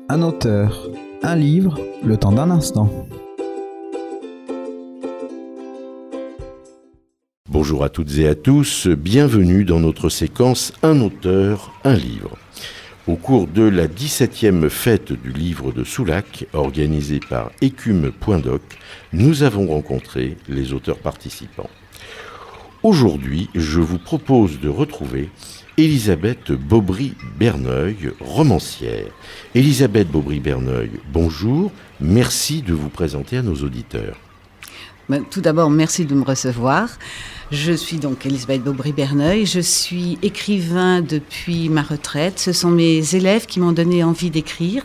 Un auteur, un livre, le temps d'un instant. Bonjour à toutes et à tous, bienvenue dans notre séquence Un auteur, un livre. Au cours de la 17e fête du livre de Soulac, organisée par Écume.doc, nous avons rencontré les auteurs participants. Aujourd'hui, je vous propose de retrouver Elisabeth Bobry-Berneuil, romancière. Elisabeth Bobry-Berneuil, bonjour, merci de vous présenter à nos auditeurs. Tout d'abord, merci de me recevoir. Je suis donc Elisabeth Bobry-Berneuil, je suis écrivain depuis ma retraite. Ce sont mes élèves qui m'ont donné envie d'écrire.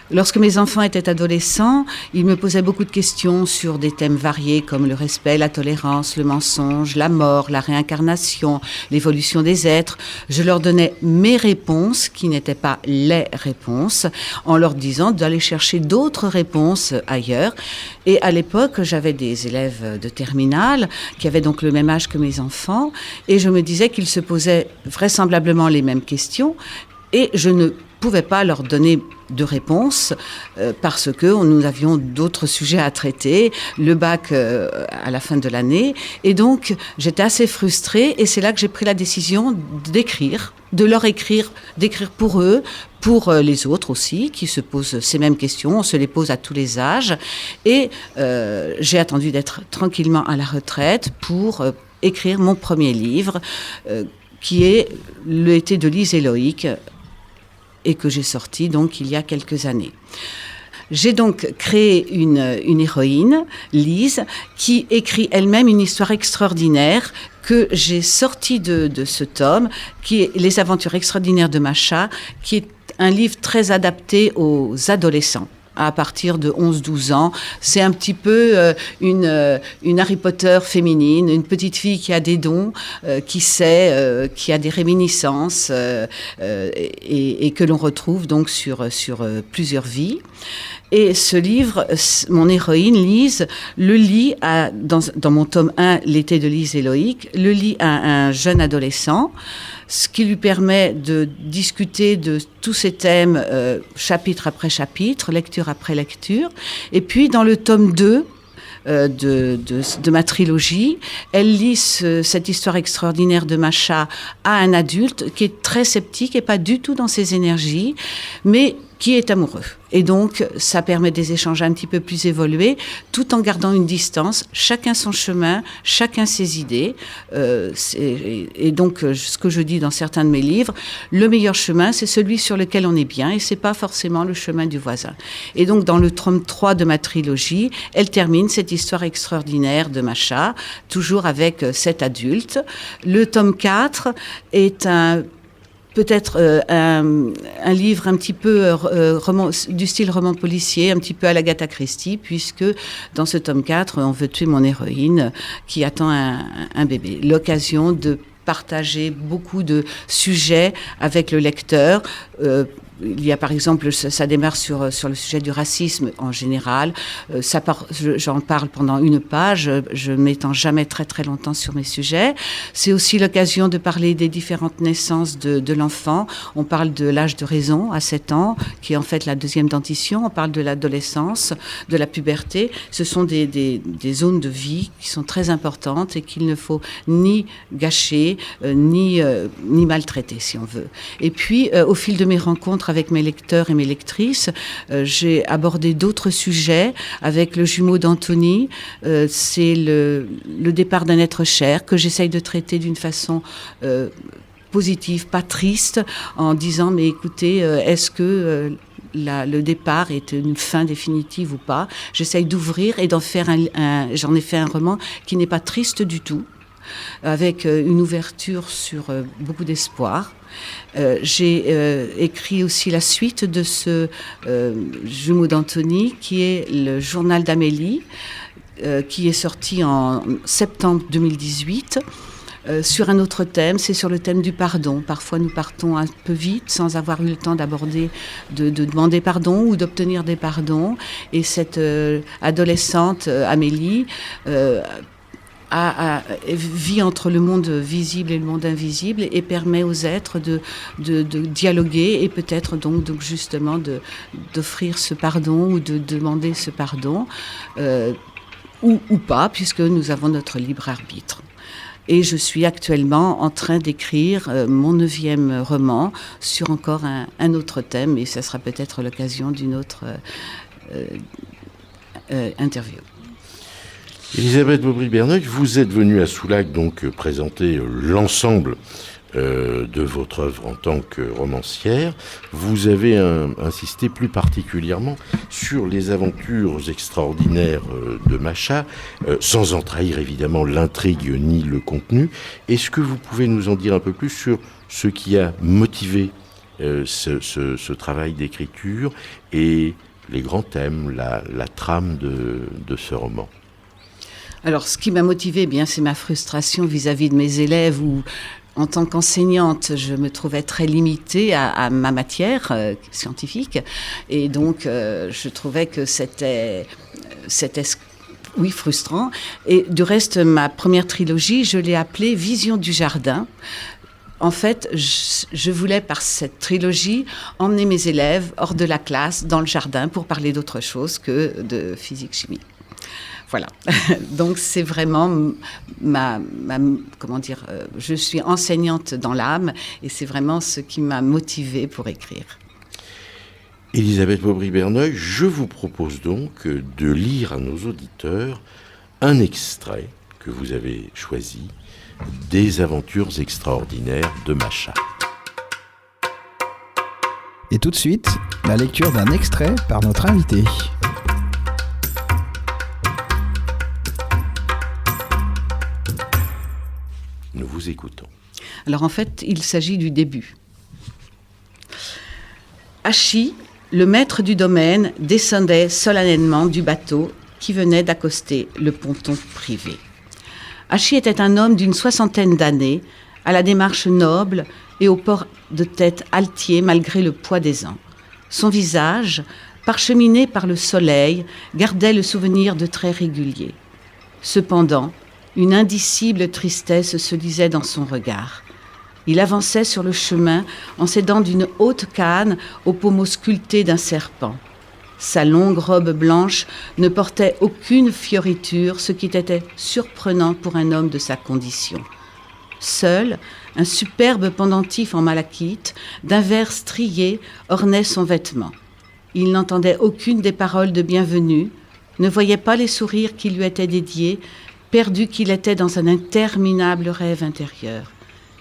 Lorsque mes enfants étaient adolescents, ils me posaient beaucoup de questions sur des thèmes variés comme le respect, la tolérance, le mensonge, la mort, la réincarnation, l'évolution des êtres. Je leur donnais mes réponses, qui n'étaient pas les réponses, en leur disant d'aller chercher d'autres réponses ailleurs. Et à l'époque, j'avais des élèves de terminale qui avaient donc le même âge que mes enfants, et je me disais qu'ils se posaient vraisemblablement les mêmes questions, et je ne pouvais pas leur donner de réponse parce que nous avions d'autres sujets à traiter, le bac à la fin de l'année, et donc j'étais assez frustrée, et c'est là que j'ai pris la décision d'écrire, de leur écrire, d'écrire pour eux, pour les autres aussi, qui se posent ces mêmes questions, on se les pose à tous les âges, et j'ai attendu d'être tranquillement à la retraite pour écrire mon premier livre, qui est L'été de Lise et Loïc, et que j'ai sorti donc il y a quelques années. J'ai donc créé une héroïne, Lise, qui écrit elle-même une histoire extraordinaire que j'ai sortie de ce tome, qui est Les aventures extraordinaires de Macha, qui est un livre très adapté aux adolescents. À partir de 11-12 ans. C'est un petit peu une Harry Potter féminine, une petite fille qui a des dons, qui sait, qui a des réminiscences et que l'on retrouve donc sur plusieurs vies. Et ce livre, mon héroïne, Lise, le lit dans mon tome 1, L'été de Lise et Loïc, le lit à un jeune adolescent, ce qui lui permet de discuter de tous ces thèmes chapitre après chapitre, lecture après lecture. Et puis dans le tome 2 de ma trilogie, elle lit cette histoire extraordinaire de Macha à un adulte qui est très sceptique et pas du tout dans ses énergies, mais qui est amoureux. Et donc, ça permet des échanges un petit peu plus évolués, tout en gardant une distance, chacun son chemin, chacun ses idées. Et donc, ce que je dis dans certains de mes livres, le meilleur chemin, c'est celui sur lequel on est bien, et c'est pas forcément le chemin du voisin. Et donc, dans le tome 3 de ma trilogie, elle termine cette histoire extraordinaire de Macha, toujours avec cet adulte. Le tome 4 est peut-être un livre un petit peu du style roman policier, un petit peu à l'Agatha Christie, puisque dans ce tome 4, on veut tuer mon héroïne qui attend un bébé. L'occasion de partager beaucoup de sujets avec le lecteur. Il y a par exemple, ça démarre sur le sujet du racisme en général. J'en parle pendant une page. Je ne m'étends jamais très très longtemps sur mes sujets. C'est aussi l'occasion de parler des différentes naissances de l'enfant. On parle de l'âge de raison à 7 ans, qui est en fait la deuxième dentition. On parle de l'adolescence, de la puberté. Ce sont des zones de vie qui sont très importantes et qu'il ne faut ni gâcher, ni maltraiter, si on veut. Et puis, au fil de mes rencontres avec mes lecteurs et mes lectrices, j'ai abordé d'autres sujets avec le jumeau d'Anthony. C'est le départ d'un être cher que j'essaye de traiter d'une façon positive, pas triste, en disant mais écoutez, est-ce que le départ est une fin définitive ou pas? J'essaye d'ouvrir et d'en faire j'en ai fait un roman qui n'est pas triste du tout, avec une ouverture sur beaucoup d'espoir. J'ai écrit aussi la suite de ce jumeau d'Anthony, qui est le journal d'Amélie, qui est sorti en septembre 2018. Sur un autre thème, c'est sur le thème du pardon. Parfois, nous partons un peu vite sans avoir eu le temps de demander pardon ou d'obtenir des pardons. Et cette adolescente, Amélie, vit entre le monde visible et le monde invisible et permet aux êtres de dialoguer et peut-être donc justement d'offrir ce pardon ou de demander ce pardon ou pas, puisque nous avons notre libre arbitre. Et je suis actuellement en train d'écrire mon 9e roman sur encore un autre thème, et ça sera peut-être l'occasion d'une autre interview. Elisabeth Bobry-Berneuil, vous êtes venue à Soulac donc présenter l'ensemble de votre œuvre en tant que romancière. Vous avez insisté plus particulièrement sur les aventures extraordinaires de Masha, sans en trahir évidemment l'intrigue ni le contenu. Est-ce que vous pouvez nous en dire un peu plus sur ce qui a motivé ce travail d'écriture et les grands thèmes, la trame de ce roman? Alors, ce qui m'a motivée, c'est ma frustration vis-à-vis de mes élèves où, en tant qu'enseignante, je me trouvais très limitée à ma matière scientifique. Et donc, je trouvais que c'était frustrant. Et du reste, ma première trilogie, je l'ai appelée « Vision du jardin ». En fait, je voulais, par cette trilogie, emmener mes élèves hors de la classe, dans le jardin, pour parler d'autre chose que de physique-chimie. Voilà. Donc, c'est vraiment je suis enseignante dans l'âme et c'est vraiment ce qui m'a motivée pour écrire. Elisabeth Bobry-Berneuil, je vous propose donc de lire à nos auditeurs un extrait que vous avez choisi des aventures extraordinaires de Masha. Et tout de suite, la lecture d'un extrait par notre invité. Nous vous écoutons. Alors en fait, il s'agit du début. Hachi, le maître du domaine, descendait solennellement du bateau qui venait d'accoster le ponton privé. Hachi était un homme d'une 60aine d'années, à la démarche noble et au port de tête altier malgré le poids des ans. Son visage, parcheminé par le soleil, gardait le souvenir de traits réguliers. Cependant, une indicible tristesse se lisait dans son regard. Il avançait sur le chemin en s'aidant d'une haute canne au pommeau sculpté d'un serpent. Sa longue robe blanche ne portait aucune fioriture, ce qui était surprenant pour un homme de sa condition. Seul, un superbe pendentif en malachite, d'un vert strié, ornait son vêtement. Il n'entendait aucune des paroles de bienvenue, ne voyait pas les sourires qui lui étaient dédiés, perdu qu'il était dans un interminable rêve intérieur.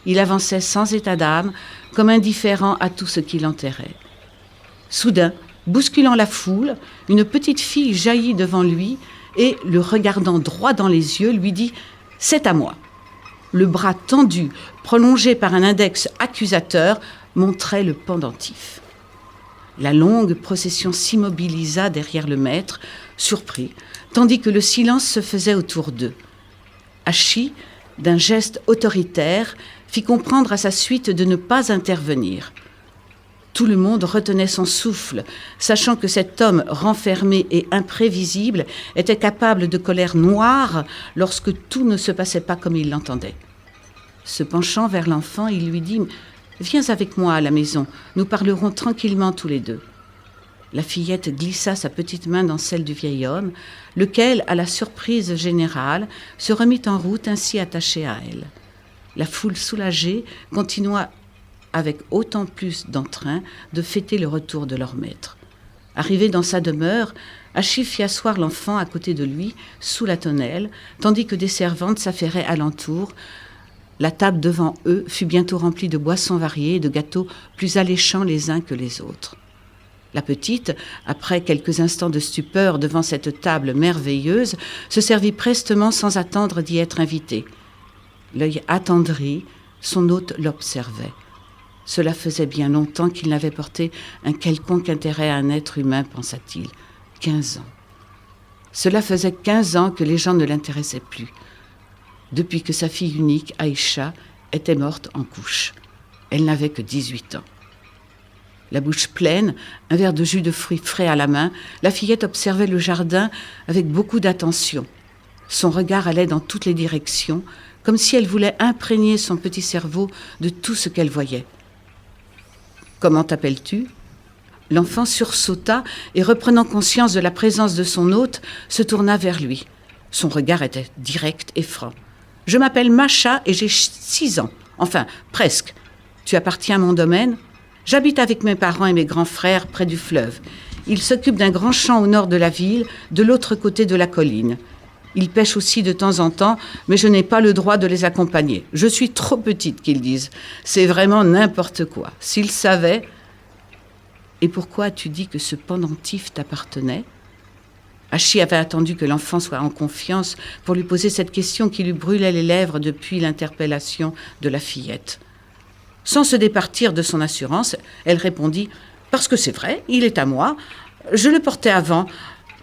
Il avançait sans état d'âme, comme indifférent à tout ce qui l'entourait. Soudain, bousculant la foule, une petite fille jaillit devant lui et, le regardant droit dans les yeux, lui dit « C'est à moi ». Le bras tendu, prolongé par un index accusateur, montrait le pendentif. La longue procession s'immobilisa derrière le maître, surpris, tandis que le silence se faisait autour d'eux. Hachi, d'un geste autoritaire, fit comprendre à sa suite de ne pas intervenir. Tout le monde retenait son souffle, sachant que cet homme renfermé et imprévisible était capable de colère noire lorsque tout ne se passait pas comme il l'entendait. Se penchant vers l'enfant, il lui dit « Viens avec moi à la maison, nous parlerons tranquillement tous les deux. » La fillette glissa sa petite main dans celle du vieil homme, lequel, à la surprise générale, se remit en route ainsi attaché à elle. La foule soulagée continua avec autant plus d'entrain de fêter le retour de leur maître. Arrivé dans sa demeure, Hachi fit asseoir l'enfant à côté de lui, sous la tonnelle, tandis que des servantes s'affairaient alentour. La table devant eux fut bientôt remplie de boissons variées et de gâteaux plus alléchants les uns que les autres. La petite, après quelques instants de stupeur devant cette table merveilleuse, se servit prestement sans attendre d'y être invitée. L'œil attendri, son hôte l'observait. Cela faisait bien longtemps qu'il n'avait porté un quelconque intérêt à un être humain, pensa-t-il. 15 ans. Cela faisait 15 ans que les gens ne l'intéressaient plus, depuis que sa fille unique, Aïcha, était morte en couche. Elle n'avait que 18 ans. La bouche pleine, un verre de jus de fruits frais à la main, la fillette observait le jardin avec beaucoup d'attention. Son regard allait dans toutes les directions, comme si elle voulait imprégner son petit cerveau de tout ce qu'elle voyait. « Comment t'appelles-tu » L'enfant sursauta et, reprenant conscience de la présence de son hôte, se tourna vers lui. Son regard était direct et franc. « Je m'appelle Macha et j'ai 6 ans. Enfin, presque. Tu appartiens à mon domaine ? J'habite avec mes parents et mes grands frères près du fleuve. Ils s'occupent d'un grand champ au nord de la ville, de l'autre côté de la colline. Ils pêchent aussi de temps en temps, mais je n'ai pas le droit de les accompagner. Je suis trop petite, qu'ils disent. C'est vraiment n'importe quoi. S'ils savaient... » « Et pourquoi as-tu dit que ce pendentif t'appartenait » Hachi avait attendu que l'enfant soit en confiance pour lui poser cette question qui lui brûlait les lèvres depuis l'interpellation de la fillette. Sans se départir de son assurance, elle répondit « Parce que c'est vrai, il est à moi. Je le portais avant,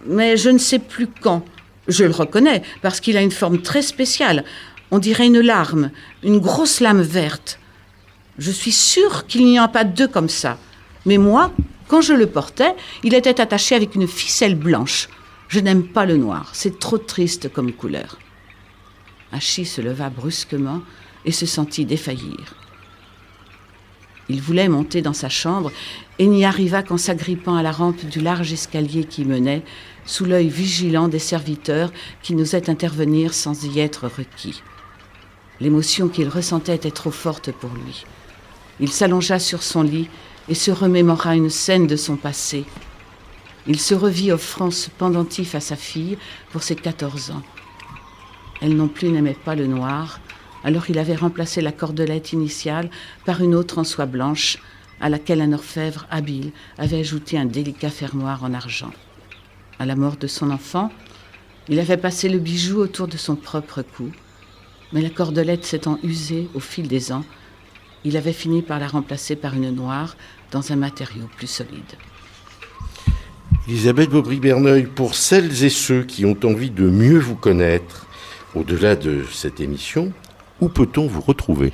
mais je ne sais plus quand. Je le reconnais parce qu'il a une forme très spéciale. On dirait une larme, une grosse lame verte. Je suis sûre qu'il n'y en a pas 2 comme ça. Mais moi, quand je le portais, il était attaché avec une ficelle blanche. Je n'aime pas le noir, c'est trop triste comme couleur. » Hachi se leva brusquement et se sentit défaillir. Il voulait monter dans sa chambre et n'y arriva qu'en s'agrippant à la rampe du large escalier qui menait, sous l'œil vigilant des serviteurs qui n'osaient intervenir sans y être requis. L'émotion qu'il ressentait était trop forte pour lui. Il s'allongea sur son lit et se remémora une scène de son passé. Il se revit offrant ce pendentif à sa fille pour ses 14 ans. Elle non plus n'aimait pas le noir, alors il avait remplacé la cordelette initiale par une autre en soie blanche, à laquelle un orfèvre habile avait ajouté un délicat fermoir en argent. À la mort de son enfant, il avait passé le bijou autour de son propre cou, mais la cordelette s'étant usée au fil des ans, il avait fini par la remplacer par une noire dans un matériau plus solide. Elisabeth Bobry-Berneuil, pour celles et ceux qui ont envie de mieux vous connaître, au-delà de cette émission, où peut-on vous retrouver ?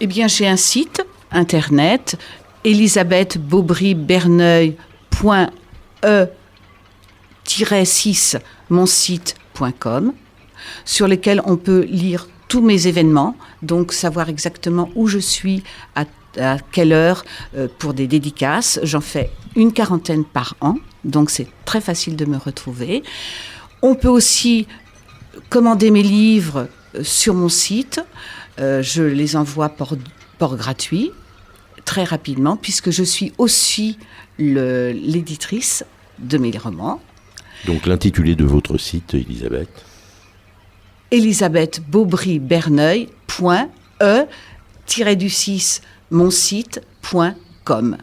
Eh bien, j'ai un site internet, elisabethbobry-berneuil.e-6monsite.com, sur lequel on peut lire tous mes événements, donc savoir exactement où je suis, à quelle heure, pour des dédicaces. J'en fais une 40aine par an, donc c'est très facile de me retrouver. On peut aussi commander mes livres sur mon site. Je les envoie port gratuit, très rapidement, puisque je suis aussi l'éditrice de mes romans. Donc l'intitulé de votre site, Elisabeth ? elisabethbobry-berneuil.e-6monsite.com.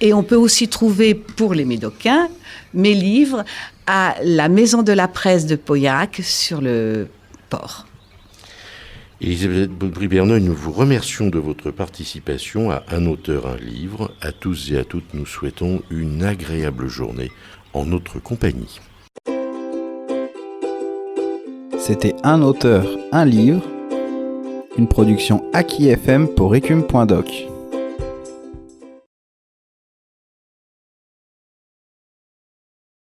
Et on peut aussi trouver, pour les Médocains, mes livres à la Maison de la Presse de Pauillac, sur le port. Elisabeth Bobry-Berneuil, nous vous remercions de votre participation à Un auteur, un livre. À tous et à toutes, nous souhaitons une agréable journée en notre compagnie. C'était Un auteur, un livre, une production Aki FM pour Écume.doc.